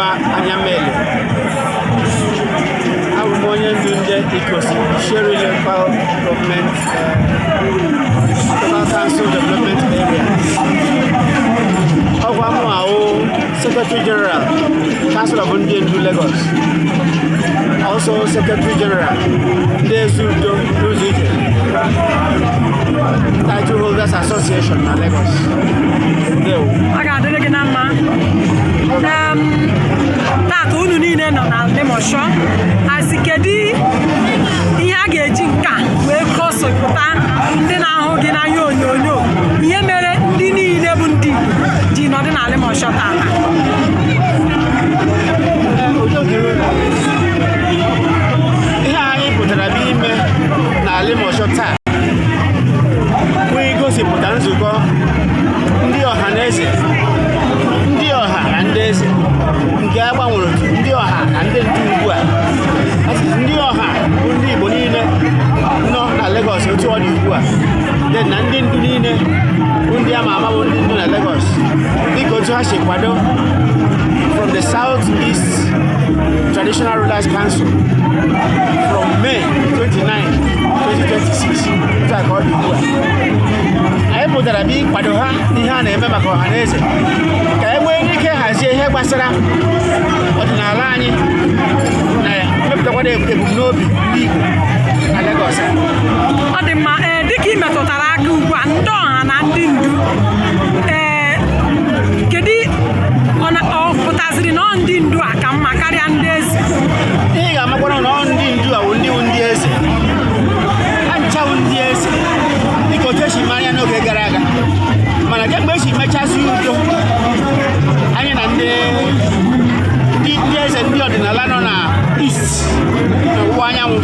Chuma Anyamele. Abụmonye ndu ndị Ikosi Sherry Local Government Local Council Development Area. Ọgwa mụ ahụ Secretary General Council of Ndị Ndu Lagos. Also Secretary General ndị Ezudo N'Uzije Title Holders Association na Lagos. Aga adịrị gị na mma. Taata unu niile nọ na Limosho. Asị kedu ihe a ga-eji nka wee gosipụta ndị na-ahụ gị n'anya onyonyo ihe mere ndị niile bụ ndị ji nọdụ na Limosho taata. Ihe anyị pụtara bụ ime na Limosho taa bụ igosipụta nzukọ ndị ọha na eze, ndị ọha na ndị eze nke a gbanwere otu ndị ọha na ndị ndu ugbu a. Ndị ọha bụ ndị Igbo niile nọ na Lagos otu ọ dị ugbu a, na ndị ndu niile bụ ndị ama ama bụ ndị ndu na Lagos dịka otu ha si kwado from the South East Traditional Rulers Council from May 29, 2026 otu a ka ọ dị ugbu a. Anyị pụtara bụ ịkwado ha ihe a na-eme maka ọha na eze ka e nwee ike hazie ihe gbasara ọdịnala anyị na mepụtakwado ebumnobi ndị Igbo na Lagos. Ọ dị mma dịka ị metụtara aka ugbu a ndị ọha na ndị ndu kedu ọ pụtaziri na ọ ndị ndu a ka mma karịa ndị eze? Ihe ga-amakwara na ọ ndị ndu a bụ ndị eze, ha nchawu ndị eze dịka otu esi mara ya n'oge gara aga, mana kemgbe esi mechasị udo anyị na ndị eze ndị ọdịnala nọ na East n'ọwụwa anyanwụ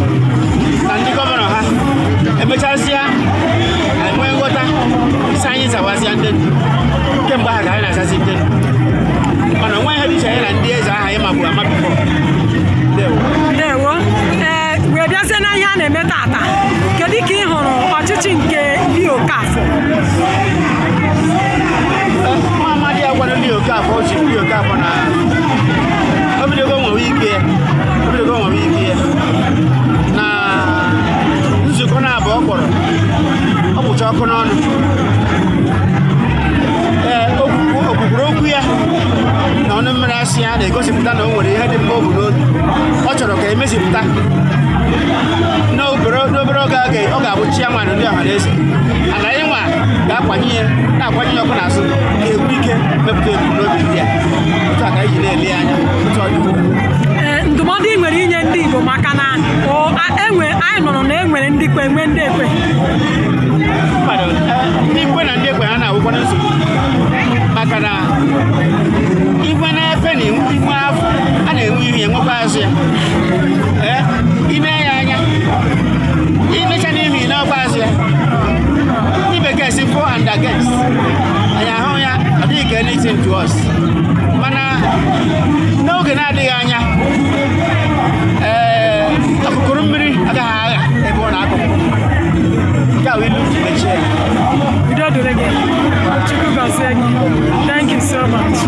na ndị gọvanọ ha emechasịa enwe nghọta isi anyị zawazịa ndị ndu. Kemgbe ahụ ka anyị na-azazi ndị ndu, mana onwe ihe dị iche anyị na ndị eze ahụ anyị maburu amabifọ. Ndewo. Wee bịazie na ihe a na-eme taata, kedu ka ị hụrụ ọchịchị nke Leo Okafor? Nwa amadi ya gwara Leo Okafor ochi Leo Okafor na obidogo nwewe ike ya na nzukọ na-abụ ọ kpọrọ ọkpụcha ọkụ n'ọnụ. Okwukwuru okwu ya na ọnụ mmiri asị ya na-egosipụta na o nwere ihe dị mma o bu n'obi ọ chọrọ ka emezipụta n'obere oge ọ ga-abụ chairman ndị ọha na eze. Ala anyị nwa ga-akwanye ya na-akwanye ya ọkụ n'azụ ga-ekwu ike mepụta ebumnobi ndị a. Otu a ka anyị ji na-ele anya otu ọ dị. Ndụmọdụ ị nwere inye ndị Igbo maka na anyị nụrụ na enwere ndị kwe enwe ndị ekwe. Ndị ikwe na ndị ekwe ha na-awụkwana nsogbu maka na igwe na-efe na igwe afọ a na-enwe ihe enwekwa azụ ya. Ime ya anya imecha n'ihu ị na-ọkwa azụ ya. Ndị bekee si for and against, anyị ahụ ya ọ dịghị ka anything to us, mana n'oge na-adịghị anya akụkụrụ mmiri agaghị agha ebe ọ na-akụ nke a wee ilu mechie ya. Udo dịrị gị. Chukwu gọzie gị. Thank you so much.